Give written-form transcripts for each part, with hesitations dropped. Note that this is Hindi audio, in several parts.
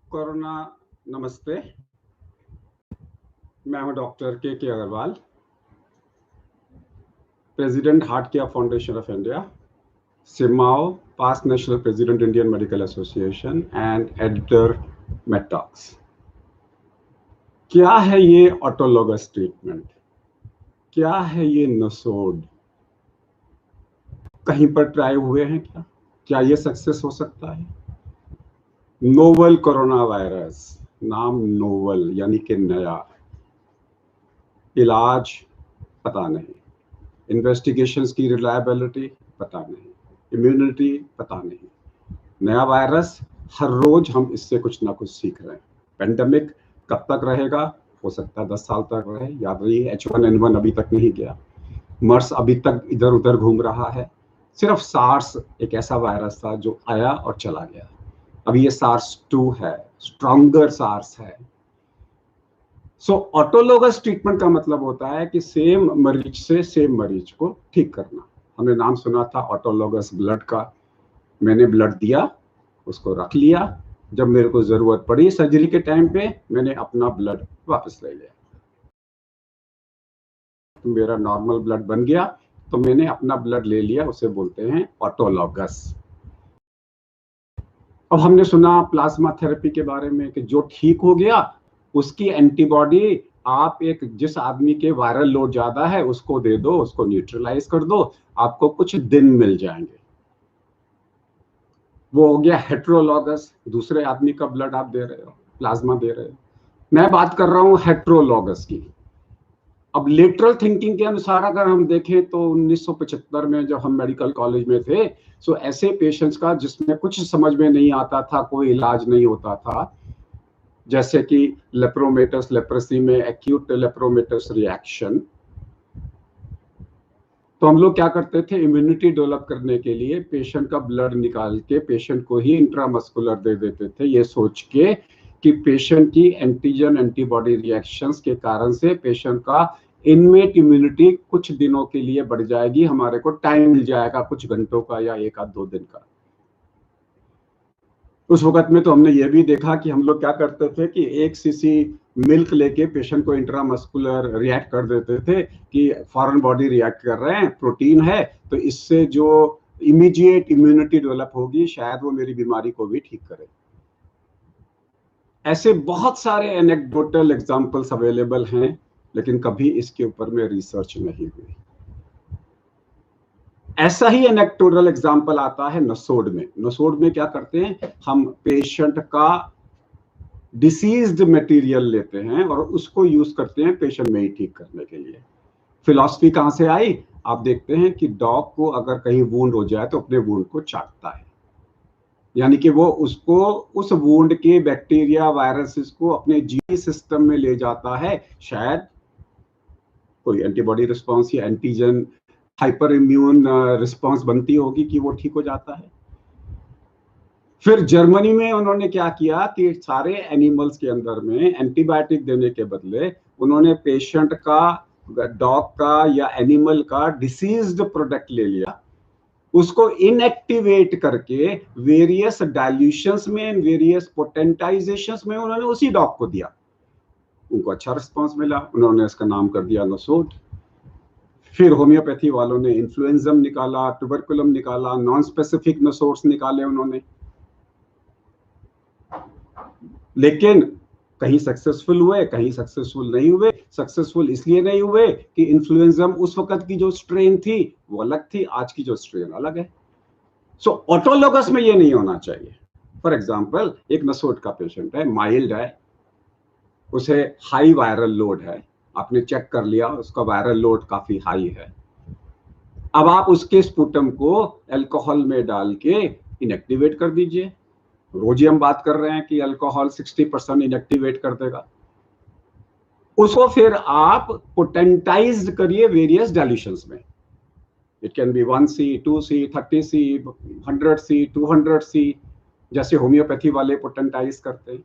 कोरोना नमस्ते। मैं हूं doctor K Aggarwal, president heart care foundation of India, CMAAO, past national president Indian medical association and editor Medtalks. क्या है ये ऑटोलॉगस ट्रीटमेंट? क्या है ये नसोड? कहीं पर ट्राई हुए हैं क्या ये सक्सेस हो सकता है? नोवल कोरोना वायरस, नाम नोवल यानी कि नया, इलाज पता नहीं, इन्वेस्टिगेशंस की रिलायबिलिटी पता नहीं, इम्यूनिटी पता नहीं। नया वायरस, हर रोज हम इससे कुछ ना कुछ सीख रहे हैं। पेंडेमिक कब तक रहेगा? हो सकता है 10 साल तक रहे। याद रही H1N1 अभी तक नहीं गया, मर्स अभी तक इधर उधर घूम रहा है। सिर्फ सार्स एक ऐसा वायरस था जो आया और चला गया। अभी ये SARS-2 है, स्ट्रॉन्गर सार्स है। सो ऑटोलोगस ट्रीटमेंट का मतलब होता है कि सेम मरीज से सेम मरीज को ठीक करना। हमने नाम सुना था ऑटोलोगस ब्लड का। मैंने ब्लड दिया, उसको रख लिया, जब मेरे को जरूरत पड़ी सर्जरी के टाइम पे मैंने अपना ब्लड वापस ले लिया। तो मेरा नॉर्मल ब्लड बन गया, तो मैंने अपना ब्लड ले लिया, उसे बोलते हैं ऑटोलॉगस। अब हमने सुना प्लाज्मा थेरेपी के बारे में कि जो ठीक हो गया उसकी एंटीबॉडी आप एक जिस आदमी के वायरल लोड ज्यादा है उसको दे दो, उसको न्यूट्रलाइज कर दो, आपको कुछ दिन मिल जाएंगे। वो हो गया हेट्रोलॉगस, दूसरे आदमी का ब्लड आप दे रहे हो, प्लाज्मा दे रहे हो। मैं बात कर रहा हूं हेट्रोलॉगस की। अब लेटरल थिंकिंग के अनुसार अगर हम देखें तो 1975 में जब हम मेडिकल कॉलेज में थे, सो ऐसे पेशेंट्स का जिसमें कुछ समझ में नहीं आता था, कोई इलाज नहीं होता था, जैसे कि लेप्रोमेटस लेप्रेसी में एक्यूट लेप्रोमेटस रिएक्शन, तो हम लोग क्या करते थे, इम्यूनिटी डेवलप करने के लिए पेशेंट का ब्लड निकाल के पेशेंट को ही इंट्रामस्कुलर दे देते थे, ये सोच के कि पेशेंट की एंटीजन एंटीबॉडी रिएक्शंस के कारण से पेशेंट का इनमेट इम्यूनिटी कुछ दिनों के लिए बढ़ जाएगी, हमारे को टाइम मिल जाएगा कुछ घंटों का या 1-2 दिन का। उस वक्त में तो हमने ये भी देखा कि हम लोग क्या करते थे कि 1 सीसी मिल्क लेके पेशेंट को इंट्रामस्कुलर रिएक्ट कर देते थे कि फॉरेन बॉडी रिएक्ट कर रहे हैं, प्रोटीन है, तो इससे जो इमीडिएट इम्यूनिटी डेवलप होगी शायद वो मेरी बीमारी को भी ठीक करे। ऐसे बहुत सारे एनेक्डोटल एग्जांपल्स अवेलेबल हैं, लेकिन कभी इसके ऊपर में रिसर्च नहीं हुई। ऐसा ही एनेक्डोटल एग्जांपल आता है नसोड में। नसोड में क्या करते हैं, हम पेशेंट का डिसीज्ड मटेरियल लेते हैं और उसको यूज करते हैं पेशेंट में ही ठीक करने के लिए। फिलॉसफी कहां से आई? आप देखते हैं कि डॉग को अगर कहीं वुंड हो जाए तो अपने वुंड को चाटता है, यानी कि वो उसको उस वुंड के बैक्टीरिया वायरसेस को अपने जीन सिस्टम में ले जाता है, शायद कोई एंटीबॉडी रिस्पॉन्स या एंटीजन हाइपर इम्यून रिस्पॉन्स बनती होगी कि वो ठीक हो जाता है। फिर जर्मनी में उन्होंने क्या किया कि सारे एनिमल्स के अंदर में एंटीबायोटिक देने के बदले उन्होंने पेशेंट का, डॉग का या एनिमल का डिसीज्ड प्रोडक्ट ले लिया, उसको इनएक्टिवेट करके वेरियस डाइल्यूशंस में, वेरियस पोटेंटाइजेशंस में उन्होंने उसी डॉग को दिया। उनको अच्छा रिस्पांस मिला, उन्होंने इसका नाम कर दिया नसोड। फिर होम्योपैथी वालों ने इन्फ्लुएंजम निकाला, ट्यूबरकुलम निकाला, नॉन स्पेसिफिक नसोड्स निकाले उन्होंने, लेकिन कहीं सक्सेसफुल हुए, कहीं सक्सेसफुल नहीं हुए। सक्सेसफुल इसलिए नहीं हुए कि इन्फ्लुएंजम उस वक्त की जो स्ट्रेन थी वो अलग थी, आज की जो स्ट्रेन अलग है। सो ऑटोलोगस में ये नहीं होना चाहिए। फॉर एग्जांपल, एक नसोड का पेशेंट है, माइल्ड है, उसे हाई वायरल लोड है, आपने चेक कर लिया उसका वायरल लोड काफी हाई है। अब आप उसके स्पुटम को अल्कोहल में डाल के इनएक्टिवेट कर दीजिए। रोज ही हम बात कर रहे हैं कि अल्कोहल 60% इनएक्टिवेट कर देगा। उसको फिर आप पोटेंटाइज करिए वेरियस डाइल्यूशंस में। It can be 1C, 2C, 30C, 100C, 200C, जैसे होम्योपैथी वाले पोटेंटाइज करते हैं।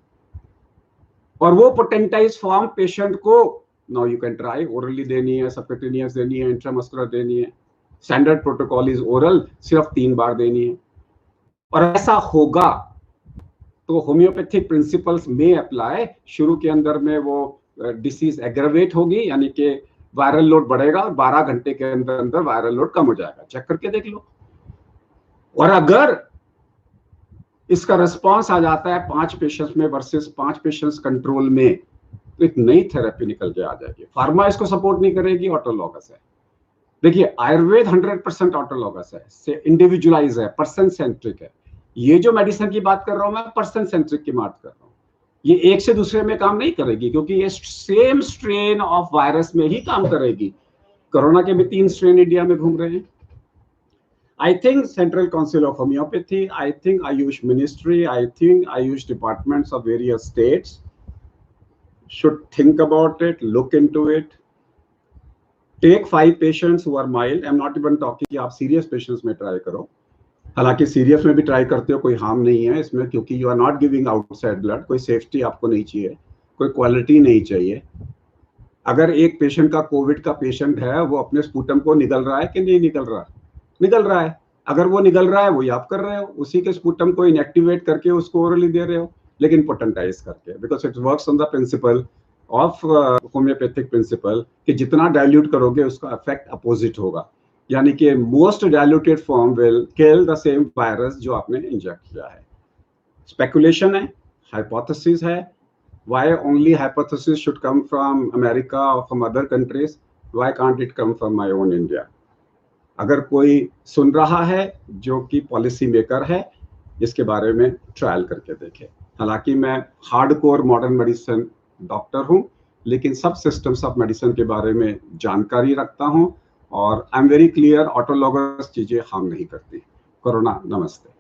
और वो पोटेंटाइज फॉर्म पेशेंट को now you can try, orally देनी है, सबक्यूटेनियस देनी है, इंट्रामस्कुलर देनी है। स्टैंडर्ड प्रोटोकॉल इज ओरल, सिर्फ 3 बार देनी है। और ऐसा होगा तो होम्योपैथिक प्रिंसिपल्स में अप्लाई। शुरू के अंदर में वो डिसीज एग्रेवेट होगी, यानी कि वायरल लोड बढ़ेगा और 12 घंटे के अंदर अंदर वायरल लोड कम हो जाएगा। चेक करके देख लो। और अगर इसका रिस्पॉन्स आ जाता है 5 पेशेंट्स में वर्सेस 5 पेशेंट्स कंट्रोल में, तो एक नई थेरेपी निकल के आ जाएगी। फार्मा इसको सपोर्ट नहीं करेगी, ऑटोलॉगस है। देखिए आयुर्वेद 100% ऑटोलॉगस है, से इंडिविजुअलाइज है, पर्सन सेंट्रिक है। ये जो मेडिसिन की बात कर रहा हूं मैं, पर्सन सेंट्रिक की बात कर रहा हूं। ये एक से दूसरे में काम नहीं करेगी, क्योंकि ये सेम स्ट्रेन ऑफ वायरस में ही काम करेगी। कोरोना के भी 3 स्ट्रेन इंडिया में घूम रहे हैं। I think Central Council of Homeopathy, I think Ayush Ministry, I think Ayush departments of various states should think about it, look into it. Take 5 patients who are mild. I'm not even talking कि आप serious patients में try करो। हालांकि सीरियस में भी ट्राई करते हो, कोई हार्म नहीं है इसमें, क्योंकि you are not giving outside blood. कोई सेफ्टी आपको नहीं चाहिए, कोई क्वालिटी नहीं चाहिए। अगर एक पेशेंट का कोविड का पेशेंट है, वो अपने स्पूटम को निगल रहा है कि नहीं निगल रहा? निगल रहा है। अगर वो निगल रहा है, वही आप कर रहे हो, उसी के स्पूटम को इनएक्टिवेट करके उसको ओरली दे रहे हो, लेकिन पोटेंटाइज करके, because it works on the principle of homeopathic principle कि जितना डाइल्यूट करोगे उसका इफेक्ट अपोजिट होगा। यानी कि most diluted form will kill the same virus जो आपने इंजेक्ट किया है। स्पेकुलेशन है, हाइपोथेसिस है। Why only hypothesis should come from America और from other countries? Why can't it come from my own India? अगर कोई सुन रहा है जो कि पॉलिसी मेकर है, इसके बारे में ट्रायल करके देखे। हालांकि मैं हार्डकोर मॉडर्न मेडिसिन डॉक्टर हूं, लेकिन सब सिस्टम्स ऑफ मेडिसिन के बारे में जानकारी रखता हूं, और I am very clear, autologous चीजें हार्म नहीं करती। कोरोना नमस्ते।